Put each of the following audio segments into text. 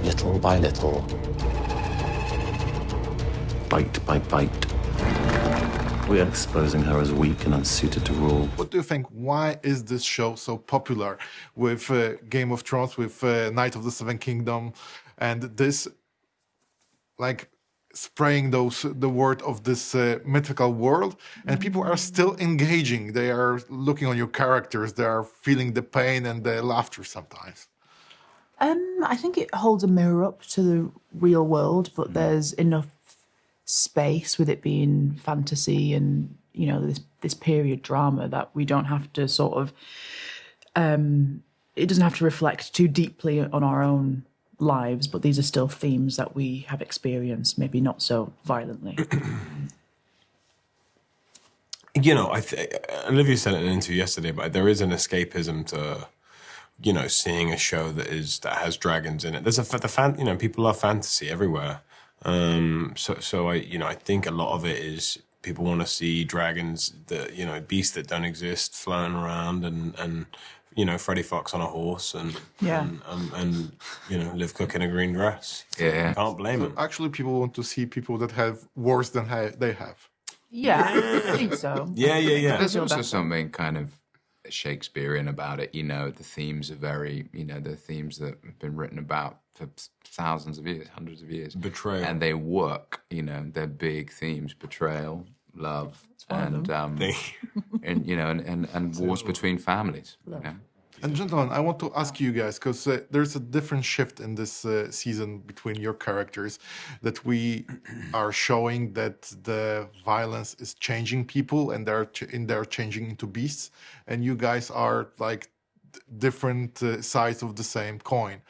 little by little, bite by bite, we are exposing her as weak and unsuited to rule. What do you think? Why is this show so popular with Game of Thrones, with Night of the Seven Kingdom, and this, like, spraying the word of this mythical world, and people are still engaging. They are looking on your characters. They are feeling the pain and the laughter sometimes. I think it holds a mirror up to the real world, but there's enough space with it being fantasy and, you know, this period drama that we don't have to sort of, it doesn't have to reflect too deeply on our own lives, but these are still themes that we have experienced, maybe not so violently. You know, Olivia said it in an interview yesterday, but there is an escapism to, you know, seeing a show that has dragons in it. There's you know, people love fantasy everywhere. So I think a lot of it is people want to see dragons, you know, beasts that don't exist floating around, and you know, Freddie Fox on a horse, and you know, Liv Cook in a green dress. Yeah, can't blame them. Actually, people want to see people that have worse than they have. Yeah, I think so. Yeah. There's also something kind of Shakespearean about it. You know, the themes are very, you know, the themes that have been written about for thousands of years, hundreds of years. Betrayal. And they work, you know, they're big themes: betrayal, love, and you know, and wars between families. You know? And gentlemen, I want to ask you guys, because there's a different shift in this season between your characters, that we are showing that the violence is changing people, and they're changing into beasts, and you guys are like different sides of the same coin.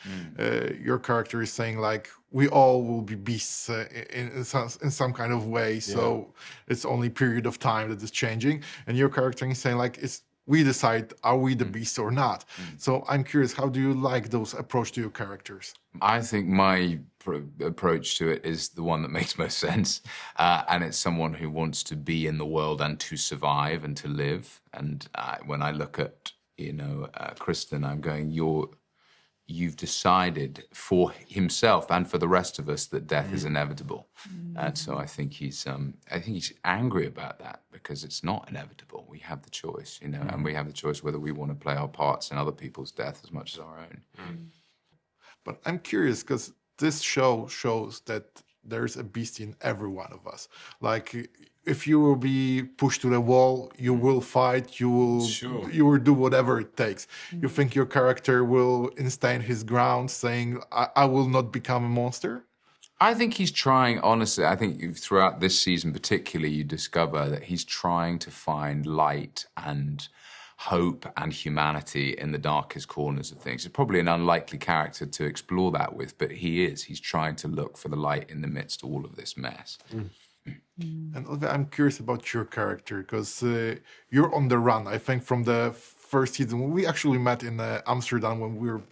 Your character is saying, like, we all will be beasts in some kind of way, so it's only a period of time that is changing, and your character is saying, like, we decide, are we the beast or not? So I'm curious, how do you like those approach to your characters? I think my approach to it is the one that makes most sense. And it's someone who wants to be in the world and to survive and to live. And when I look at, you know, Kristen, I'm going, you've decided for himself and for the rest of us that death is inevitable. And so I think he's angry about that, because it's not inevitable. We have the choice, you know, and we have the choice whether we want to play our parts in other people's death as much as our own. But I'm curious, because this show shows that there's a beast in every one of us. Like, if you will be pushed to the wall, you will fight, you will do whatever it takes. You think your character will stand his ground, saying, I will not become a monster? I think he's trying, honestly, I think throughout this season particularly, you discover that he's trying to find light and hope and humanity in the darkest corners of things. He's probably an unlikely character to explore that with, but he's trying to look for the light in the midst of all of this mess. And Olivia, I'm curious about your character, because you're on the run, I think, from the first season. We actually met in Amsterdam when we were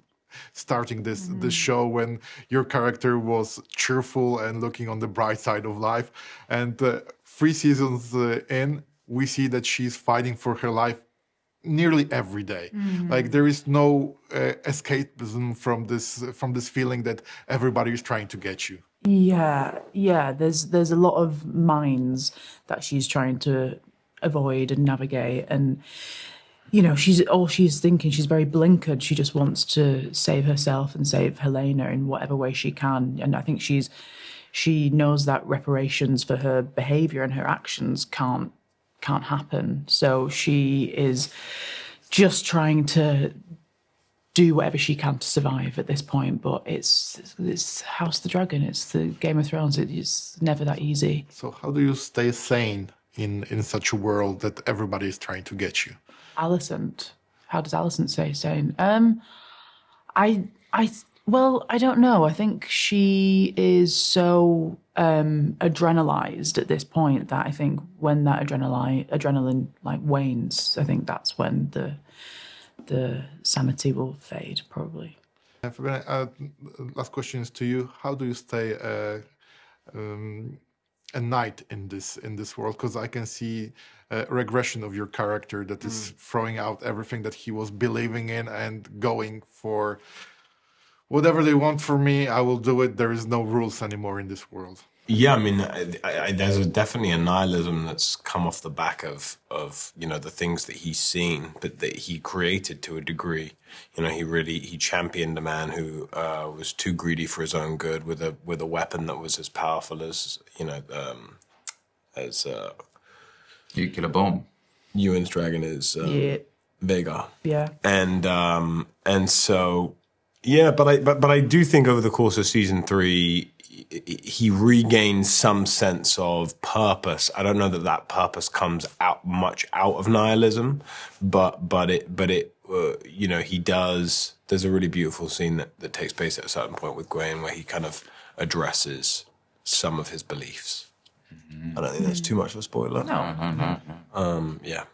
starting this show, when your character was cheerful and looking on the bright side of life. And 3 seasons in, we see that she's fighting for her life nearly every day. Like, there is no escapism from this feeling that everybody is trying to get you. Yeah. There's a lot of mines that she's trying to avoid and navigate, and you know, she's thinking, she's very blinkered. She just wants to save herself and save Helena in whatever way she can. And I think she knows that reparations for her behavior and her actions can't happen. So she is just trying to do whatever she can to survive at this point. But it's House of the Dragon. It's the Game of Thrones. It's never that easy. So how do you stay sane in such a world that everybody is trying to get you? Alicent. How does Alicent stay sane? Well, I don't know. I think she is so adrenalized at this point that I think when that adrenaline like wanes, I think that's when the sanity will fade, probably. Last question is to you. How do you stay a knight in this world? Because I can see a regression of your character that is throwing out everything that he was believing in and going for whatever they want from me, I will do it. There is no rules anymore in this world. Yeah, I mean, there's definitely a nihilism that's come off the back of the things that he's seen, but that he created to a degree. He championed a man who was too greedy for his own good with a weapon that was as powerful as Nuclear bomb. Ewan's dragon is Vhagar. Yeah. And so yeah, but I do think over the course of season 3 he regains some sense of purpose. I don't know that purpose comes out of nihilism, but he does. There's a really beautiful scene that takes place at a certain point with Gawain where he kind of addresses some of his beliefs. I don't think that's too much of a spoiler. No. Yeah.